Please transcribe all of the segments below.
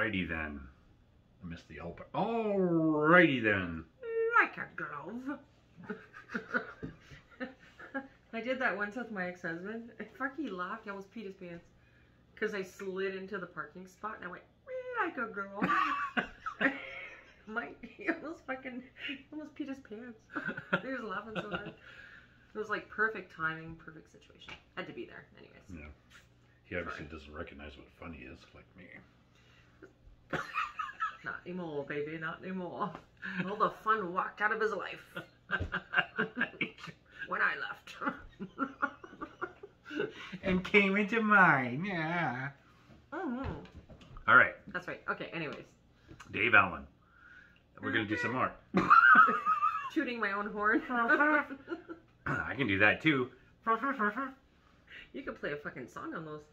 Alrighty then. I missed the L part. Alrighty then. Like a glove. I did that once with my ex-husband. Fuck, he laughed. He almost peed his pants. Because I slid into the parking spot and I went, like a girl. He almost peed his pants. He was laughing so hard. It was like perfect timing, perfect situation. Had to be there, anyways. Yeah. He obviously doesn't recognize what funny is, like me. Not anymore, baby, not anymore. All the fun walked out of his life. When I left. And came into mine, yeah. All right. That's right. Okay, anyways. Dave Allen. We're going to do some more. Tooting my own horn. I can do that too. You could play a fucking song on those.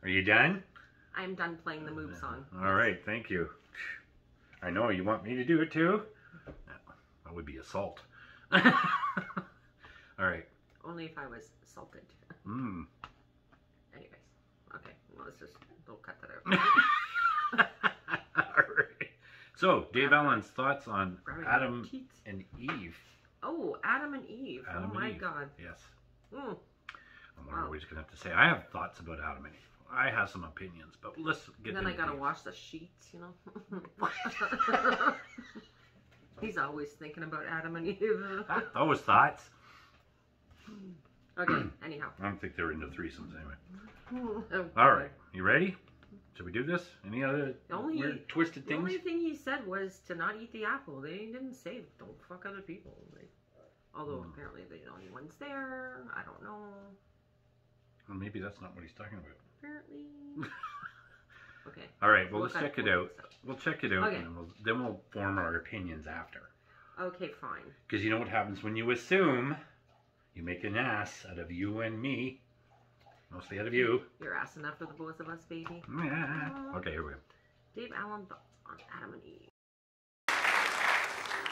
Are you done? I'm done playing the Moob song. All right, thank you. I know you want me to do it too. That would be assault. All right. Only if I was assaulted. Anyways, okay. Well, let's just don't cut that out. All right. So, Dave Allen's thoughts on Adam and Eve. Oh, Adam and Eve. Adam oh my Eve. God. Yes. Mm. I'm always going to have to say, I have thoughts about Adam and Eve. I have some opinions, but let's get And then I got to wash the sheets, you know. He's always thinking about Adam and Eve. Those thoughts. Okay, anyhow. I don't think they're into threesomes anyway. Oh, all right, you ready? Should we do this? Any other weird twisted the things? The only thing he said was to not eat the apple. They didn't say don't fuck other people. Although apparently the only one's there. I don't know. Well, maybe that's not what he's talking about. Apparently. Okay. All right. Well, let's check it out. We'll check it out, okay. and then we'll form our opinions after. Okay, fine. Because you know what happens when you assume, you make an ass out of you and me. Mostly out of you. You're ass enough for the both of us, baby. Yeah. Okay, here we go. Dave Allen thoughts on Adam and Eve.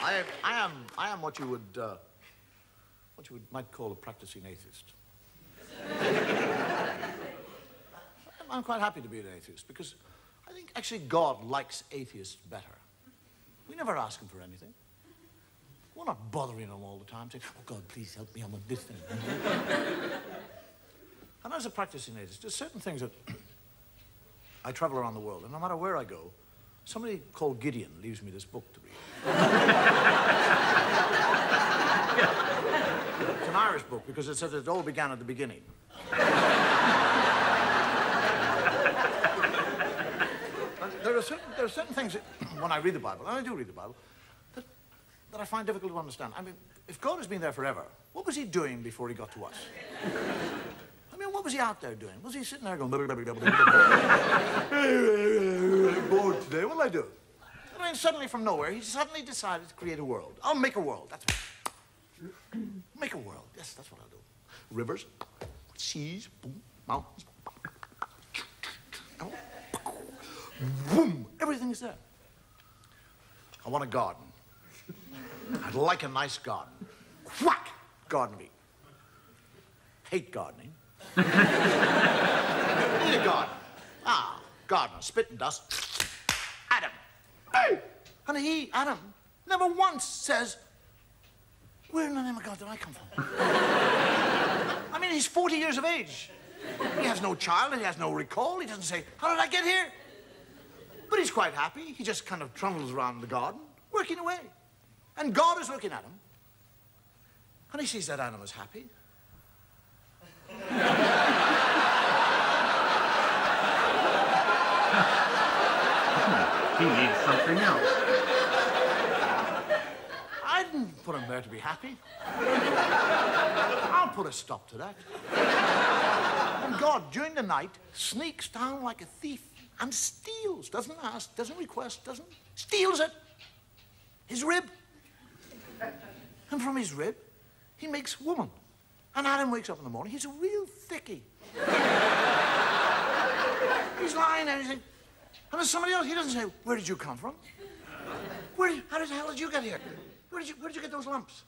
I am what you might call a practicing atheist. I'm quite happy to be an atheist because I think actually God likes atheists better. We never ask him for anything. We're not bothering him all the time saying, oh God, please help me, I want this thing. And as a practicing atheist, there's certain things that I travel around the world, and no matter where I go, somebody called Gideon leaves me this book to read. It's an Irish book because it says it all began at the beginning. There are certain things that, when I read the Bible, and I do read the Bible, that I find difficult to understand. I mean, if God has been there forever, what was he doing before he got to us? I mean, what was he out there doing? Was he sitting there going, bored today, what'll I do? I mean, suddenly from nowhere, he suddenly decided to create a world. I'll make a world, that's right. Make a world, yes, that's what I'll do. Rivers, seas, boom, mountains. Boom, everything's there. I want a garden. I'd like a nice garden. Whack! Garden meat. Hate gardening. Need a garden. Ah, gardener, spit and dust. Adam. Hey! And he, Adam, never once says, where in the name of God did I come from? I mean, he's 40 years of age. He has no child, he has no recall. He doesn't say, how did I get here? But he's quite happy. He just kind of trundles around the garden, working away. And God is looking at him. And he sees that Adam is happy. He needs something else. I didn't put him there to be happy. I'll put a stop to that. And God, during the night, sneaks down like a thief and steals, doesn't ask, doesn't request, steals it. His rib. And from his rib, he makes woman. And Adam wakes up in the morning, he's a real thickie. He's lying there, and there's somebody else, he doesn't say, where did you come from? How the hell did you get here? Where did you get those lumps?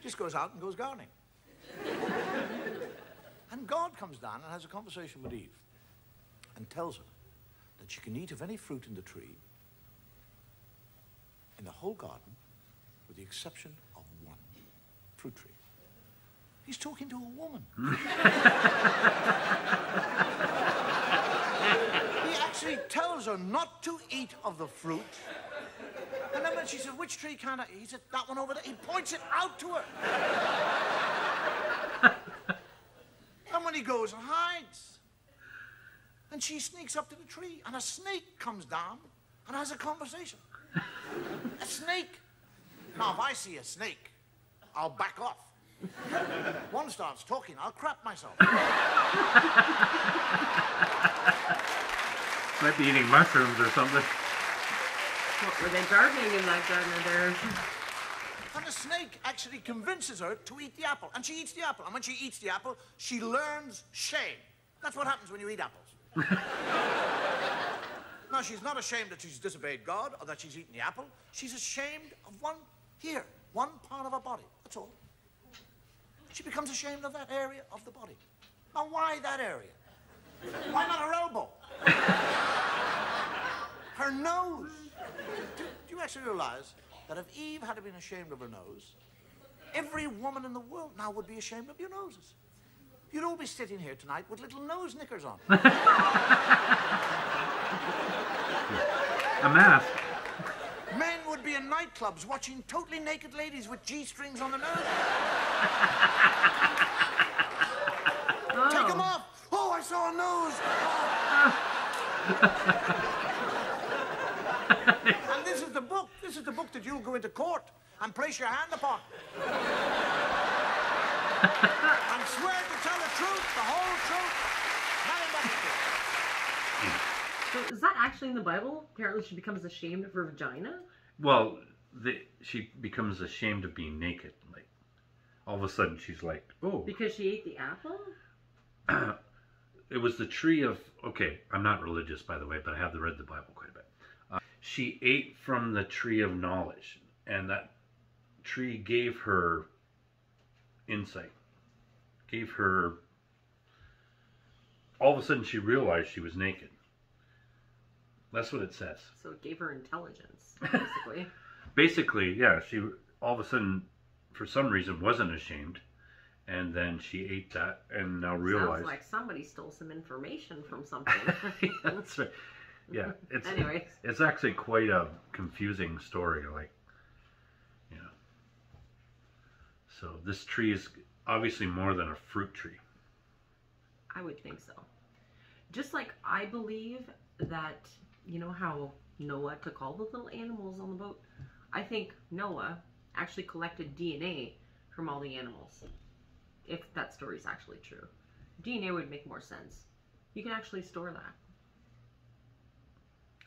Just goes out and goes gardening. And God comes down and has a conversation with Eve and tells her that she can eat of any fruit in the tree in the whole garden with the exception of one fruit tree. He's talking to a woman. He actually tells her not to eat of the fruit. And then when she said, which tree can I eat? He said, that one over there. He points it out to her. And when he goes and hides, and she sneaks up to the tree, and a snake comes down and has a conversation. A snake. Now, if I see a snake, I'll back off. One starts talking, I'll crap myself. Might be eating mushrooms or something. What were they gardening in that garden of theirs? And the snake actually convinces her to eat the apple. And she eats the apple. And when she eats the apple, she learns shame. That's what happens when you eat apples. Now, she's not ashamed that she's disobeyed God or that she's eaten the apple. She's ashamed of one part of her body. That's all. She becomes ashamed of that area of the body. Now, why that area? Why not her elbow? Her nose. Do you actually realize that if Eve had been ashamed of her nose, every woman in the world now would be ashamed of your noses? You'd all be sitting here tonight with little nose knickers on. A mask. Men would be in nightclubs watching totally naked ladies with G-strings on their nose. Oh. Take them off. Oh, I saw a nose. And this is the book. This is the book that you'll go into court and place your hand upon. And swear to tell the truth, the whole truth, nothing but the truth. So is that actually in the Bible? Apparently she becomes ashamed of her vagina? Well, she becomes ashamed of being naked. Like, all of a sudden she's like, oh. Because she ate the apple? It was the tree of, okay, I'm not religious, by the way, but I have read the Bible quite a bit. She ate from the tree of knowledge, and that tree gave her insight. Gave her, all of a sudden she realized she was naked. That's what it says. So it gave her intelligence, basically. Basically, yeah, she all of a sudden, for some reason, wasn't ashamed. And then she ate that and now realized. Sounds like somebody stole some information from something. Yeah, that's right. Yeah, Anyways. It's actually quite a confusing story. Like, yeah. So this tree is obviously more than a fruit tree. I would think so. Just like I believe that, you know how Noah took all the little animals on the boat? I think Noah actually collected DNA from all the animals. If that story is actually true. DNA would make more sense. You can actually store that.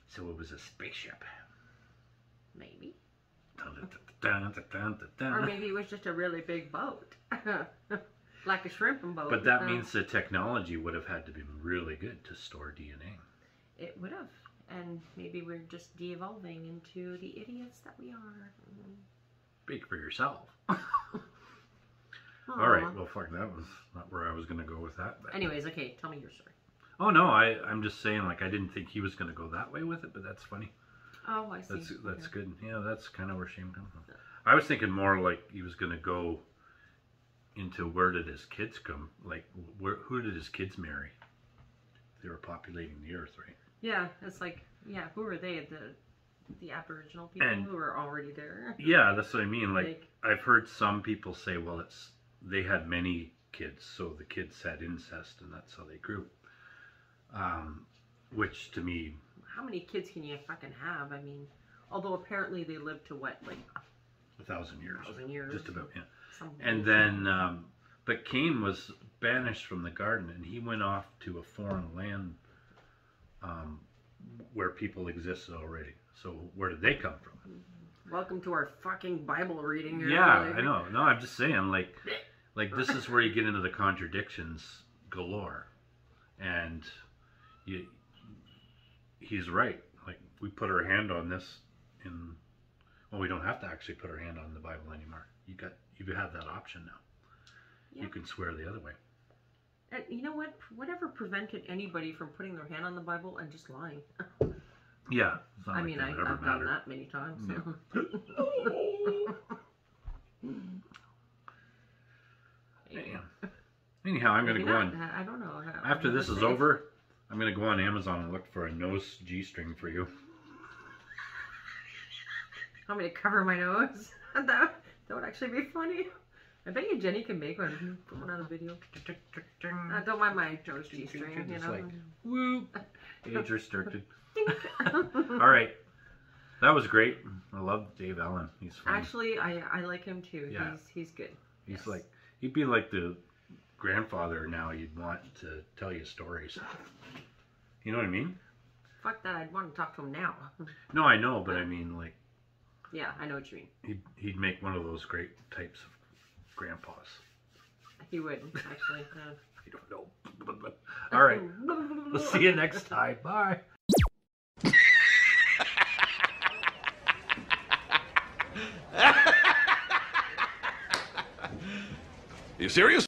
So it was a spaceship. Maybe. Dun-dun-dun-dun-dun-dun. Or maybe it was just a really big boat. Like a shrimping boat. But that means the technology would have had to be really good to store DNA. It would have. And maybe we're just de-evolving into the idiots that we are. Speak for yourself. Aww. All right, well, fuck, that was not where I was going to go with that. But... Anyways, okay, tell me your story. Oh, no, I'm just saying, like, I didn't think he was going to go that way with it, but that's funny. Oh, I see. That's good. Yeah, that's kind of where shame comes from. I was thinking more like he was going to go into where did his kids come? Like, who did his kids marry? They were populating the earth, right? Yeah, it's like, yeah, who were they? The Aboriginal people who were already there? Yeah, that's what I mean. Like, I've heard some people say, well, they had many kids, so the kids had incest, and that's how they grew. Which, to me... How many kids can you fucking have? I mean, although apparently they lived to what, like... 1,000 years. 1,000 years. Just about, yeah. Something. And then, but Cain was banished from the garden, and he went off to a foreign land where people existed already. So where did they come from? Welcome to our fucking Bible reading here. Yeah, I know. No, I'm just saying, like this is where you get into the contradictions galore. And he's right. Like, we put our hand on this well, we don't have to actually put our hand on the Bible anymore. You have that option now. Yeah. You can swear the other way. And you know what? Whatever prevented anybody from putting their hand on the Bible and just lying? Yeah. It's not I like mean, that I've ever done mattered. that many times. Yeah. Anyhow, I'm going to Maybe go not. on. I don't know. After I'm this never is safe. over, I'm going to go on Amazon and look for a nose G-string for you. Want me to cover my nose? that would actually be funny. I bet you Jenny can make one. Put one on a video. Don't mind my nose G-string, you It's know. like, whoop. Age restricted. All right. That was great. I love Dave Allen. He's funny. Actually, I like him too. Yeah. He's good. He's Yes. like, he'd be like the grandfather now you'd want to tell you stories. You know what I mean? Fuck that. I'd want to talk to him now. No, I know, but I mean, like, Yeah, I know what you mean. he'd make one of those great types of grandpas. He would, actually. I don't know. All right. We'll see you next time. Bye. You serious?